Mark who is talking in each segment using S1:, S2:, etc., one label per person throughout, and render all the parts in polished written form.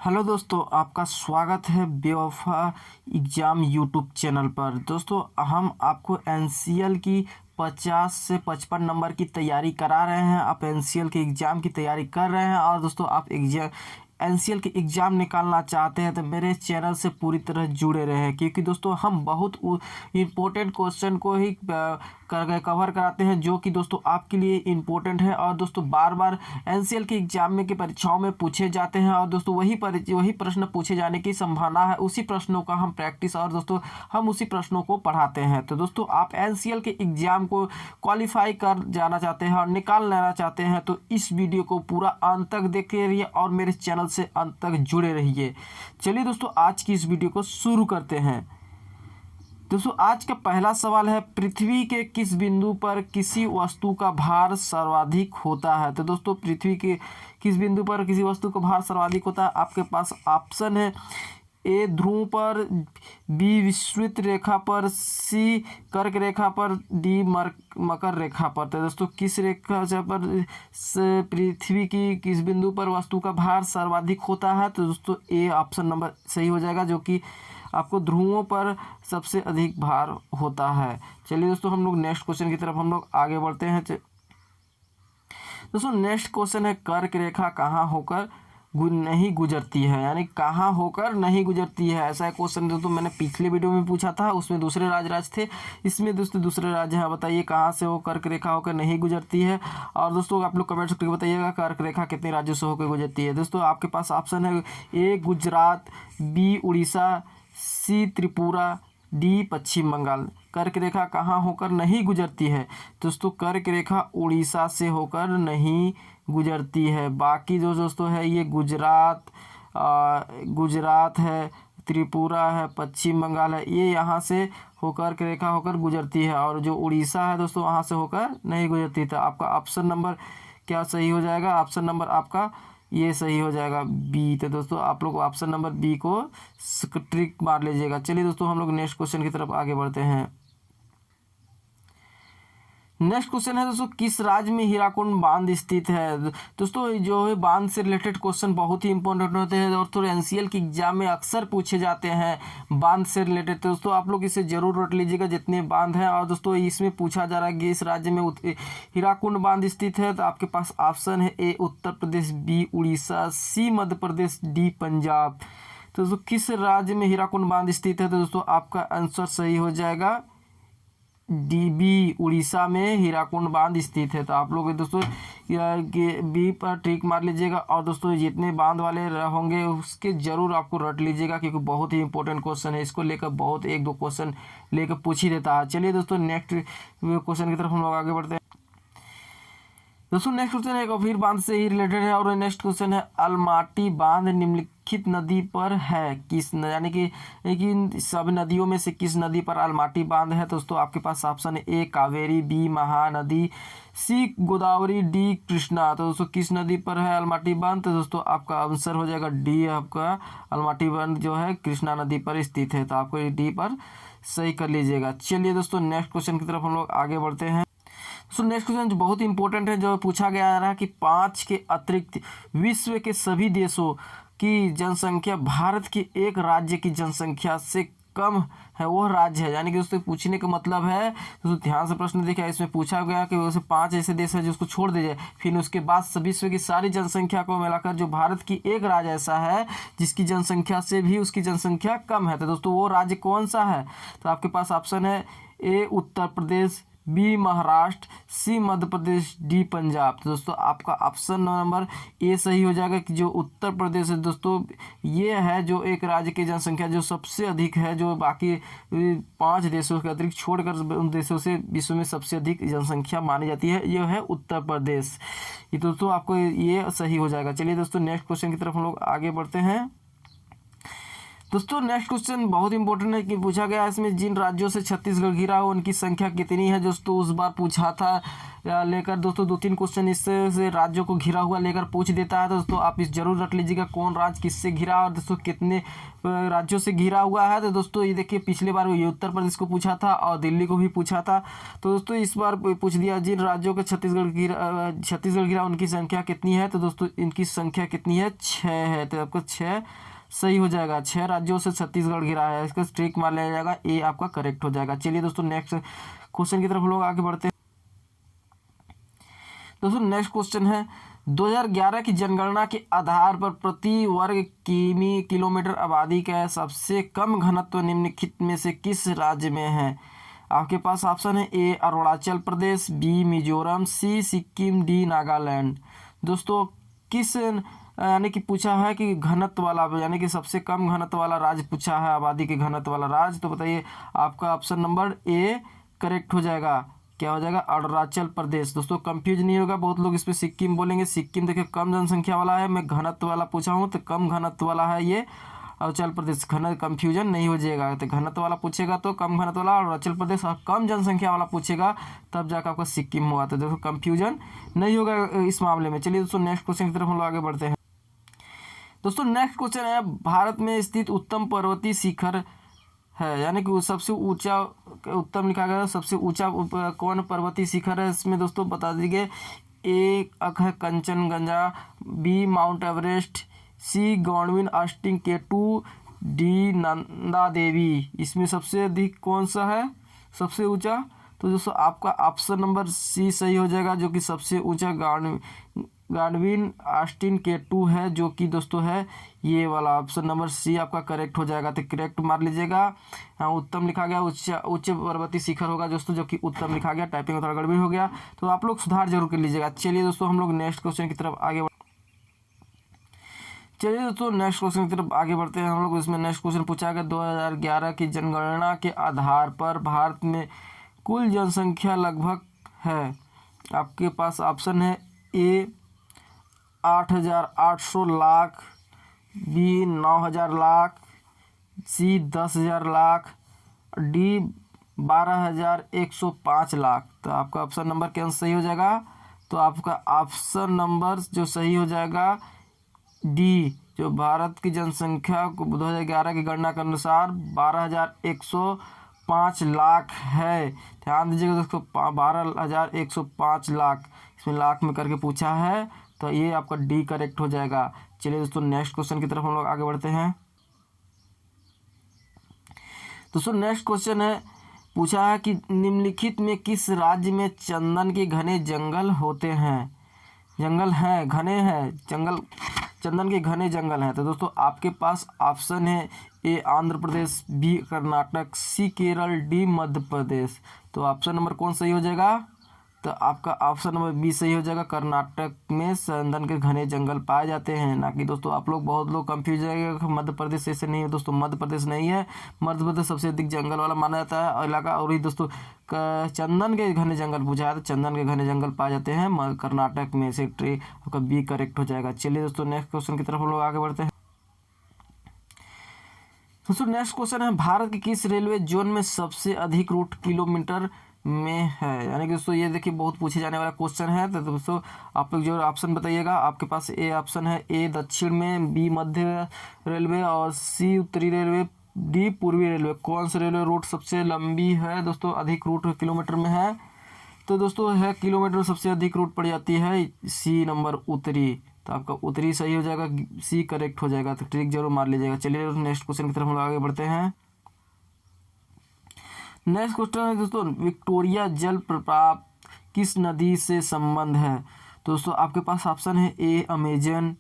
S1: Hello दोस्तों, आपका स्वागत है बेवफा एग्ज़ाम यूट्यूब चैनल पर। दोस्तों, हम आपको एनसीएल की 50 से 55 नंबर की तैयारी करा रहे हैं। आप एनसीएल के एग्ज़ाम की तैयारी कर रहे हैं और दोस्तों आप एनसीएल के एग्ज़ाम निकालना चाहते हैं तो मेरे चैनल से पूरी तरह जुड़े रहें, क्योंकि दोस्तों हम बहुत इम्पोर्टेंट क्वेश्चन को ही कवर कराते हैं जो कि दोस्तों आपके लिए इम्पोर्टेंट है और दोस्तों बार बार एनसीएल के एग्जाम में की परीक्षाओं में पूछे जाते हैं और दोस्तों वही प्रश्न पूछे जाने की संभावना है। उसी प्रश्नों का हम प्रैक्टिस और दोस्तों हम उसी प्रश्नों को पढ़ाते हैं। तो दोस्तों आप एनसीएल के एग्जाम को क्वालिफाई कर जाना चाहते हैं और निकाल लेना चाहते हैं तो इस वीडियो को पूरा अंत तक देखते रहिए और मेरे चैनल से अंत तक जुड़े रहिए। चलिए दोस्तों, आज की इस वीडियो को शुरू करते हैं। दोस्तों आज का पहला सवाल है, पृथ्वी के किस बिंदु पर किसी वस्तु का भार सर्वाधिक होता है। तो दोस्तों पृथ्वी के किस बिंदु पर किसी वस्तु का भार सर्वाधिक होता है। आपके पास ऑप्शन है, ए ध्रुव पर, बी विषुवत रेखा पर, सी कर्क रेखा पर, डी मकर रेखा पर। तो दोस्तों किस रेखा पर पृथ्वी की किस बिंदु पर वस्तु का भार सर्वाधिक होता है। तो दोस्तों ए ऑप्शन नंबर सही हो जाएगा, जो कि आपको ध्रुवों पर सबसे अधिक भार होता है। चलिए दोस्तों हम लोग नेक्स्ट क्वेश्चन की तरफ हम लोग आगे बढ़ते हैं। दोस्तों नेक्स्ट क्वेश्चन है, कर्क रेखा कहाँ होकर नहीं गुजरती है, यानी कहाँ होकर नहीं गुजरती है। ऐसा क्वेश्चन दोस्तों मैंने पिछले वीडियो में पूछा था, उसमें दूसरे राज्य थे, इसमें दोस्तों दूसरे राज्य हैं। बताइए कहाँ से वो कर्क रेखा होकर नहीं गुजरती है। और दोस्तों आप लोग कमेंट करके बताइएगा कर्क रेखा कितने राज्यों से होकर गुजरती है। दोस्तों आपके पास ऑप्शन है, ए गुजरात, बी उड़ीसा, सी त्रिपुरा, डी पश्चिम बंगाल। कर्क रेखा कहाँ होकर नहीं गुजरती है। दोस्तों कर्क रेखा उड़ीसा से होकर नहीं गुजरती है। बाकी जो दोस्तों है ये गुजरात है, त्रिपुरा है, पश्चिम बंगाल है, ये यहाँ से होकर रेखा होकर गुजरती है। और जो उड़ीसा है दोस्तों वहाँ से होकर नहीं गुजरती। तो आपका ऑप्शन नंबर क्या सही हो जाएगा। ऑप्शन नंबर आपका ये सही हो जाएगा, बी। तो दोस्तों आप लोग ऑप्शन नंबर बी को ट्रिक मार लीजिएगा। चलिए दोस्तों हम लोग नेक्स्ट क्वेश्चन की तरफ आगे बढ़ते हैं। नेक्स्ट क्वेश्चन है दोस्तों, किस राज्य में हीराकुंड बांध स्थित है। दोस्तों जो है बांध से रिलेटेड क्वेश्चन बहुत ही इंपॉर्टेंट होते हैं और थोड़े एनसीएल के एग्जाम में अक्सर पूछे जाते हैं बांध से रिलेटेड। तो दोस्तों आप लोग इसे जरूर रट लीजिएगा जितने बांध हैं। और दोस्तों इसमें पूछा जा रहा है कि इस राज्य में हीराकुंड बांध स्थित है। तो आपके पास ऑप्शन है, ए उत्तर प्रदेश, बी उड़ीसा, सी मध्य प्रदेश, डी पंजाब। तो दोस्तों किस राज्य में हीराकुंड बांध स्थित है। तो दोस्तों आपका आंसर सही हो जाएगा, बी उड़ीसा में हीराकुंड बांध स्थित है। तो आप लोग दोस्तों बी पर ट्रिक मार लीजिएगा और दोस्तों जितने बांध वाले होंगे उसके जरूर आपको रट लीजिएगा, क्योंकि बहुत ही इंपॉर्टेंट क्वेश्चन है। इसको लेकर बहुत एक दो क्वेश्चन लेकर पूछ ही देता है। चलिए दोस्तों नेक्स्ट क्वेश्चन की तरफ हम लोग आगे बढ़ते हैं। दोस्तों नेक्स्ट क्वेश्चन है फिर बांध से ही रिलेटेड है और नेक्स्ट क्वेश्चन है, अलमाटी बांध निम्नलिखित नदी पर है किस, यानी कि सभी नदियों में से किस नदी पर अलमाटी बांध है। दोस्तों आपके पास ऑप्शन है, ए कावेरी, बी महानदी, सी गोदावरी, डी कृष्णा। तो दोस्तों किस नदी पर है अलमाटी बांध। तो दोस्तों आपका आंसर हो जाएगा डी, आपका अलमाटी बांध जो है कृष्णा नदी पर स्थित है। तो आपको डी पर सही कर लीजिएगा। चलिए दोस्तों नेक्स्ट क्वेश्चन की तरफ हम लोग आगे बढ़ते हैं। सो नेक्स्ट क्वेश्चन जो बहुत इंपॉर्टेंट है, जो पूछा गया रहा कि 5 के अतिरिक्त विश्व के सभी देशों की जनसंख्या भारत के एक राज्य की जनसंख्या से कम है, वो राज्य है। यानी कि दोस्तों पूछने का मतलब है, दोस्तों ध्यान से प्रश्न देखिए, इसमें पूछा गया कि वैसे 5 ऐसे देश है जिसको छोड़ दीजिए, फिर उसके बाद विश्व की सारी जनसंख्या को मिलाकर जो भारत की एक राज्य ऐसा है जिसकी जनसंख्या से भी उसकी जनसंख्या कम है। तो दोस्तों वो राज्य कौन सा है। तो आपके पास ऑप्शन है, ए उत्तर प्रदेश, बी महाराष्ट्र, सी मध्य प्रदेश, डी पंजाब। तो दोस्तों आपका ऑप्शन नंबर ए सही हो जाएगा कि जो उत्तर प्रदेश है दोस्तों ये है जो एक राज्य की जनसंख्या जो सबसे अधिक है, जो बाकी 5 देशों के अतिरिक्त छोड़कर उन देशों से विश्व में सबसे अधिक जनसंख्या मानी जाती है, ये है उत्तर प्रदेश। ये दोस्तों आपको ये सही हो जाएगा। चलिए दोस्तों नेक्स्ट क्वेश्चन की तरफ हम लोग आगे बढ़ते हैं। दोस्तों नेक्स्ट क्वेश्चन बहुत इंपॉर्टेंट है कि पूछा गया है इसमें, जिन राज्यों से छत्तीसगढ़ घिरा हो उनकी संख्या कितनी है। दोस्तों उस बार पूछा था लेकर दोस्तों 2-3 क्वेश्चन इससे से राज्यों को घिरा हुआ लेकर पूछ देता है। तो दोस्तों आप इस जरूर रख लीजिएगा कौन राज्य किससे घिरा और दोस्तों कितने राज्यों से घिरा हुआ है। तो दोस्तों ये देखिए पिछले बार ये उत्तर प्रदेश को पूछा था और दिल्ली को भी पूछा था। तो दोस्तों इस बार पूछ दिया जिन राज्यों के छत्तीसगढ़ घिरा उनकी संख्या कितनी है। तो दोस्तों इनकी संख्या कितनी है, 6 है। तो आपको 6 सही हो जाएगा। 6 राज्यों से छत्तीसगढ़ घिरा है, इसका स्ट्रिक मार लिया जाएगा, ए आपका करेक्ट हो जाएगा। चलिए दोस्तों नेक्स्ट क्वेश्चन की तरफ लोग आगे बढ़ते हैं। दोस्तों नेक्स्ट क्वेश्चन है 2011 की जनगणना के आधार पर प्रति वर्ग किलोमीटर आबादी का सबसे कम घनत्व निम्नलिखित में से किस राज्य में है। आपके पास ऑप्शन है ए अरुणाचल प्रदेश, बी मिजोरम, सी सिक्किम, डी नागालैंड। दोस्तों किस यानी कि पूछा है कि घनत्व वाला यानी कि सबसे कम घनत्व वाला राज्य पूछा है, आबादी के घनत्व वाला राज्य। तो बताइए आपका ऑप्शन नंबर ए करेक्ट हो जाएगा। क्या हो जाएगा, अरुणाचल प्रदेश। दोस्तों कंफ्यूज नहीं होगा, बहुत लोग इस पर सिक्किम बोलेंगे। सिक्किम देखिए कम जनसंख्या वाला है, मैं घनत्व वाला पूछा हूँ तो कम घनत्व वाला है ये अरुणाचल प्रदेश। कंफ्यूजन नहीं हो जाएगा, तो घनत्व वाला पूछेगा तो कम घनत्व वाला अरुणाचल प्रदेश, और कम जनसंख्या वाला पूछेगा तब जाकर आपका सिक्किम हुआ। तो देखो कंफ्यूजन नहीं होगा इस मामले में। चलिए दोस्तों नेक्स्ट क्वेश्चन की तरफ हम लोग आगे बढ़ते हैं। दोस्तों नेक्स्ट क्वेश्चन है भारत में स्थित उत्तम पर्वतीय शिखर है, यानी कि सबसे ऊंचा, उत्तम लिखा गया सबसे ऊंचा कौन पर्वतीय शिखर है इसमें दोस्तों बता दीजिए। ए है कंचनजंगा, बी माउंट एवरेस्ट, सी Godwin Austen केटू, D Nanda Devi. इसमें सबसे अधिक कौन सा है सबसे ऊंचा। तो दोस्तों आपका ऑप्शन नंबर सी सही हो जाएगा, जो कि सबसे ऊंचा गॉडविन आस्टिन केटू है, जो कि दोस्तों है ये वाला ऑप्शन नंबर सी आपका करेक्ट हो जाएगा। तो करेक्ट मार लीजिएगा। उत्तम लिखा गया उच्च पर्वतीय शिखर होगा दोस्तों, जो कि उत्तम लिखा गया, टाइपिंग में थोड़ा गड़बड़ी हो गया, तो आप लोग सुधार जरूर कर लीजिएगा। चलिए दोस्तों हम लोग नेक्स्ट क्वेश्चन की तरफ आगे बढ़ते हैं। हम लोग इसमें नेक्स्ट क्वेश्चन पूछा गया 2011 की जनगणना के आधार पर भारत में कुल जनसंख्या लगभग है। आपके पास ऑप्शन है ए 8,800 लाख, बी 9,000 लाख, सी 10,000 लाख, डी 12,105 लाख। तो आपका ऑप्शन नंबर क्या सही हो जाएगा। तो आपका ऑप्शन नंबर जो सही हो जाएगा डी, जो भारत की जनसंख्या को 2011 की गणना के अनुसार 12,105 लाख है। ध्यान दीजिएगा दोस्तों 12,105 लाख, इसमें लाख में करके पूछा है, तो ये आपका डी करेक्ट हो जाएगा। चलिए दोस्तों नेक्स्ट क्वेश्चन की तरफ हम लोग आगे बढ़ते हैं। दोस्तों नेक्स्ट क्वेश्चन है पूछा है कि निम्नलिखित में किस राज्य में चंदन के घने जंगल होते हैं। जंगल हैं, घने हैं जंगल, चंदन के घने जंगल हैं। तो दोस्तों आपके पास ऑप्शन है ए आंध्र प्रदेश, बी कर्नाटक, सी केरल, डी मध्य प्रदेश। तो ऑप्शन नंबर कौन सही हो जाएगा। तो आपका ऑप्शन नंबर बी सही हो जाएगा। कर्नाटक में चंदन के घने जंगल पाए जाते हैं। ना कि दोस्तों आप लोग बहुत लोग कंफ्यूज जाएगा मध्य प्रदेश ऐसे नहीं है दोस्तों, मध्य प्रदेश नहीं है। मध्य प्रदेश सबसे अधिक जंगल वाला माना जाता है इलाका। और ही दोस्तों चंदन के घने जंगल पूछा है, तो चंदन के घने जंगल पाए जाते हैं कर्नाटक में। से आपका बी करेक्ट हो जाएगा। चलिए दोस्तों नेक्स्ट क्वेश्चन की तरफ हम लोग आगे बढ़ते हैं। दोस्तों नेक्स्ट क्वेश्चन है भारत के किस रेलवे जोन में सबसे अधिक रूट किलोमीटर में है। यानी कि दोस्तों ये देखिए बहुत पूछे जाने वाला क्वेश्चन है। तो दोस्तों आप लोग जो ऑप्शन बताइएगा। आपके पास ए ऑप्शन है ए दक्षिण में, बी मध्य रेलवे, और सी उत्तरी रेलवे, डी पूर्वी रेलवे। कौन सा रेलवे रूट सबसे लंबी है दोस्तों, अधिक रूट किलोमीटर में है। तो दोस्तों है किलोमीटर में सबसे अधिक रूट पड़ जाती है सी नंबर उत्तरी। तो आपका उत्तरी सही हो जाएगा, सी करेक्ट हो जाएगा। तो ट्रिक जरूर मार लीजिएगा। चलिए नेक्स्ट क्वेश्चन की तरफ हम लोग आगे बढ़ते हैं। नेक्स्ट क्वेश्चन है दोस्तों विक्टोरिया जलप्रपात किस नदी से संबंध है। दोस्तों आपके पास ऑप्शन है ए अमेजन,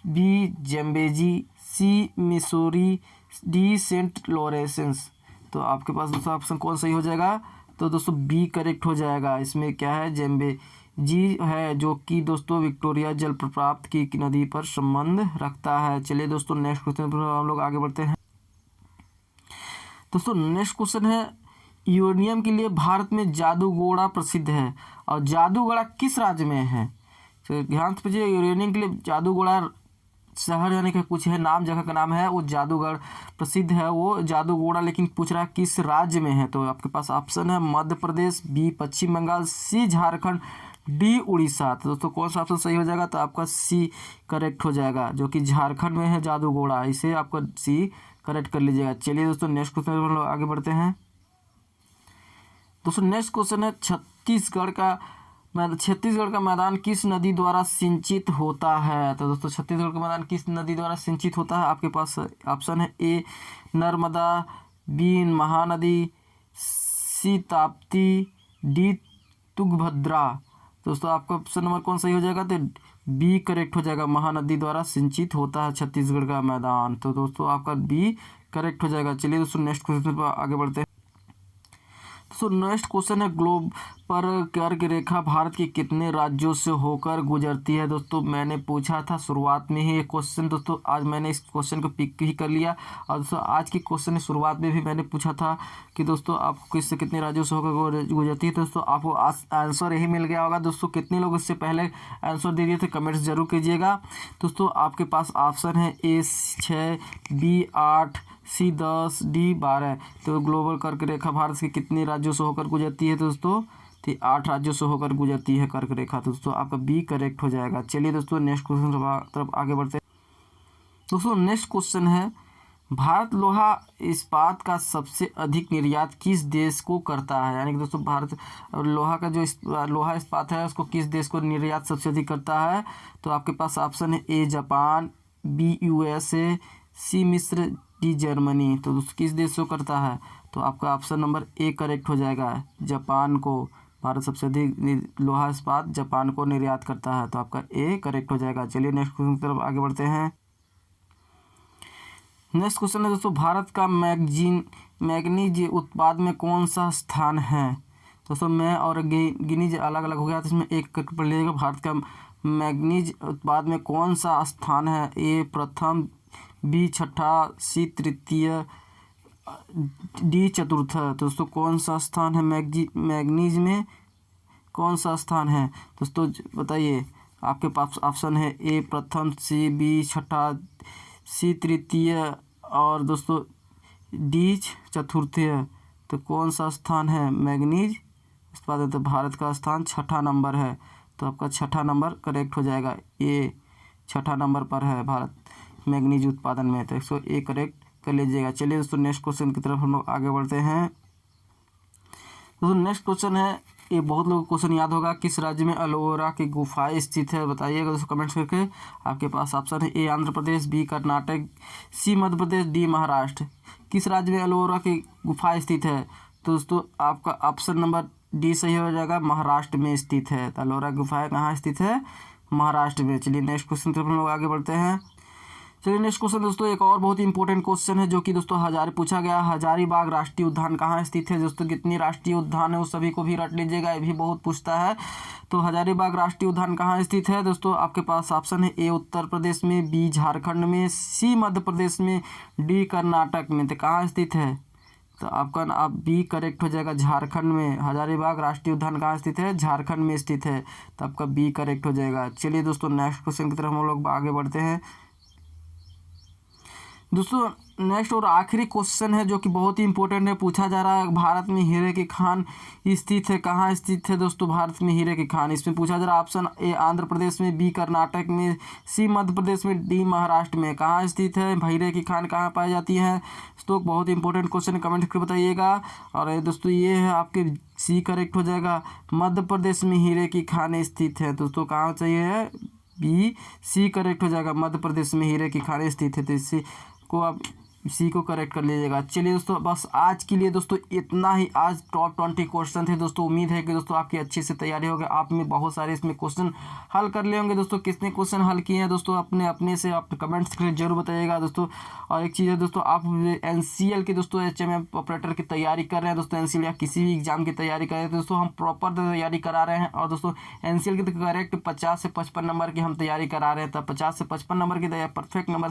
S1: बी जम्बेजी, सी मिसोरी, डी सेंट लॉरेंस। तो आपके पास दोस्तों ऑप्शन कौन सही हो जाएगा। तो दोस्तों बी करेक्ट हो जाएगा। इसमें क्या है जम्बेजी है, जो कि दोस्तों विक्टोरिया जलप्रपात की नदी पर संबंध रखता है। चलिए दोस्तों नेक्स्ट क्वेश्चन पर हम लोग आगे बढ़ते हैं। दोस्तों नेक्स्ट क्वेश्चन है यूरेनियम के लिए भारत में जादूगोड़ा प्रसिद्ध है, और जादूगोड़ा किस राज्य में है। तो ध्यान से पूछिए यूरेनियम के लिए जादूगोड़ा शहर यानी कि कुछ है नाम, जगह का नाम है वो जादूगढ़ प्रसिद्ध है वो जादूगोड़ा, लेकिन पूछ रहा है किस राज्य में है। तो आपके पास ऑप्शन है मध्य प्रदेश, बी पश्चिम बंगाल, सी झारखंड, डी उड़ीसा। तो दोस्तों कौन सा ऑप्शन सही हो जाएगा? तो आपका सी करेक्ट हो जाएगा, जो कि झारखंड में है जादूगोड़ा, इसे आपका सी करेक्ट कर लीजिएगा। चलिए दोस्तों नेक्स्ट क्वेश्चन हम लोग आगे बढ़ते हैं। दोस्तों नेक्स्ट क्वेश्चन है छत्तीसगढ़ का मैदान किस नदी द्वारा सिंचित होता है? तो दोस्तों छत्तीसगढ़ का मैदान किस नदी द्वारा सिंचित होता है? आपके पास ऑप्शन है ए नर्मदा, बी महानदी, सी ताप्ती, डी तुंगभद्रा। दोस्तों आपका ऑप्शन नंबर कौन सही हो जाएगा? तो बी करेक्ट हो जाएगा, महानदी द्वारा सिंचित होता है छत्तीसगढ़ का मैदान। तो दोस्तों आपका बी करेक्ट हो जाएगा। चलिए दोस्तों नेक्स्ट क्वेश्चन पर आगे बढ़ते हैं। दोस्तों नेक्स्ट क्वेश्चन है ग्लोब पर कर्क रेखा भारत के कितने राज्यों से होकर गुजरती है? दोस्तों मैंने पूछा था शुरुआत में ही ये क्वेश्चन, दोस्तों आज मैंने इस क्वेश्चन को पिक ही कर लिया। और दोस्तों आज की क्वेश्चन की शुरुआत में भी मैंने पूछा था कि दोस्तों आपको किससे कितने राज्यों से होकर गुजरती है। तो दोस्तों आपको आंसर यही मिल गया होगा। दोस्तों कितने लोग इससे पहले आंसर दे दिए थे कमेंट्स जरूर कीजिएगा। दोस्तों आपके पास ऑप्शन है ए 6, बी 8, सी 10, डी 12। तो ग्लोबल कर्क रेखा भारत के कितने राज्यों से होकर गुजरती है? दोस्तों तो 8 राज्यों से होकर गुजरती है कर्क रेखा। तो दोस्तों आपका बी करेक्ट हो जाएगा। चलिए दोस्तों नेक्स्ट क्वेश्चन तरफ आगे बढ़ते हैं। दोस्तों नेक्स्ट क्वेश्चन है भारत लोहा इस्पात का सबसे अधिक निर्यात किस देश को करता है? यानी कि दोस्तों भारत लोहा का जो लोहा इस्पात है उसको किस देश को निर्यात सबसे अधिक करता है? तो आपके पास ऑप्शन है ए जापान, बी USA, सी मिस्र, डी जर्मनी। तो दोस्तों किस देश को करता है? तो आपका ऑप्शन नंबर ए करेक्ट हो जाएगा, जापान को। भारत सबसे अधिक लोहा इस्पात जापान को निर्यात करता है। तो आपका ए करेक्ट हो जाएगा। चलिए नेक्स्ट क्वेश्चन की तरफ आगे बढ़ते हैं। नेक्स्ट क्वेश्चन है दोस्तों भारत का मैग्नीज उत्पाद में कौन सा स्थान है? दोस्तों मैं और गिनीज अलग अलग हो गया, तो इसमें एक पढ़ लीजिएगा। भारत का मैग्नीज उत्पाद में कौन सा स्थान है? ए प्रथम, बी छठा, सी तृतीय, डी चतुर्थ। दोस्तों कौन सा स्थान है मैग्नीज में, कौन सा स्थान है? दोस्तों बताइए। आपके पास ऑप्शन है ए प्रथम, सी बी छठा, सी तृतीय और दोस्तों डी चतुर्थीय। तो कौन सा स्थान है मैग्नीज उत्पादन? तो भारत का स्थान छठा नंबर है। तो आपका छठा नंबर करेक्ट हो जाएगा, ए छठा नंबर पर है भारत मैग्नीज उत्पादन में। तो 101 करेक्ट कर लीजिएगा। चलिए दोस्तों नेक्स्ट क्वेश्चन की तरफ हम लोग आगे बढ़ते हैं। दोस्तों नेक्स्ट क्वेश्चन है, ये बहुत लोगों को क्वेश्चन याद होगा, किस राज्य में एलोवेरा की गुफाएं स्थित है? बताइएगा दोस्तों कमेंट्स करके। आपके पास ऑप्शन है ए आंध्र प्रदेश, बी कर्नाटक, सी मध्य प्रदेश, डी महाराष्ट्र। किस राज्य में एलोवेरा की गुफाएं स्थित है? तो दोस्तों आपका ऑप्शन नंबर डी सही हो जाएगा, महाराष्ट्र में स्थित है। तो एलोवेरा गुफाएं कहाँ स्थित है? महाराष्ट्र में। चलिए नेक्स्ट क्वेश्चन तरफ हम लोग आगे बढ़ते हैं। चलिए नेक्स्ट क्वेश्चन दोस्तों एक और बहुत ही इंपॉर्टेंट क्वेश्चन है, जो कि दोस्तों पूछा गया हजारीबाग राष्ट्रीय उद्यान कहाँ स्थित है? दोस्तों कितनी राष्ट्रीय उद्यान है उस सभी को भी रट लीजिएगा, ये भी बहुत पूछता है। तो हजारीबाग राष्ट्रीय उद्यान कहाँ स्थित है? दोस्तों आपके पास ऑप्शन है ए उत्तर प्रदेश में, बी झारखंड में, सी मध्य प्रदेश में, डी कर्नाटक में। तो कहाँ स्थित है? तो आप बी करेक्ट हो जाएगा, झारखंड में। हजारीबाग राष्ट्रीय उद्यान कहाँ स्थित है? झारखंड में स्थित है। तो आपका बी करेक्ट हो जाएगा। चलिए दोस्तों नेक्स्ट क्वेश्चन की तरफ हम लोग आगे बढ़ते हैं। दोस्तों नेक्स्ट और आखिरी क्वेश्चन है, जो कि बहुत ही इंपॉर्टेंट है, पूछा जा रहा है भारत में हीरे की खान स्थित है, कहाँ स्थित है? दोस्तों भारत में हीरे की खान इसमें पूछा जा रहा है। ऑप्शन ए आंध्र प्रदेश में, बी कर्नाटक में, सी मध्य प्रदेश में, डी महाराष्ट्र में। कहाँ स्थित है हीरे की खान, कहाँ पाई जाती है? दोस्तों बहुत इंपॉर्टेंट क्वेश्चन है, कमेंट करके बताइएगा। और दोस्तों ये है आपके सी करेक्ट हो जाएगा, मध्य प्रदेश में हीरे की खान स्थित है। दोस्तों कहाँ चाहिए? बी सी करेक्ट हो जाएगा, मध्य प्रदेश में हीरे की खान स्थित है। तो इससे को आप सी को करेक्ट कर लीजिएगा। चलिए दोस्तों बस आज के लिए दोस्तों इतना ही। आज टॉप 20 क्वेश्चन थे दोस्तों। उम्मीद है कि दोस्तों आपकी अच्छे से तैयारी होगी, आप में बहुत सारे इसमें क्वेश्चन हल कर ले होंगे। दोस्तों कितने क्वेश्चन हल किए हैं दोस्तों अपने से आप कमेंट्स करके जरूर बताइएगा दोस्तों। और एक चीज़ है दोस्तों, आप NCL के दोस्तों HMM ऑपरेटर की तैयारी कर रहे हैं दोस्तों, NCL या किसी भी एग्जाम की तैयारी कर रहे हैं तो दोस्तों हम प्रॉपर तैयारी करा रहे हैं। और दोस्तों NCL की तो करेक्ट 50 से 55 नंबर की हम तैयारी करा रहे हैं। तब 50 से 55 नंबर की परफेक्ट नंबर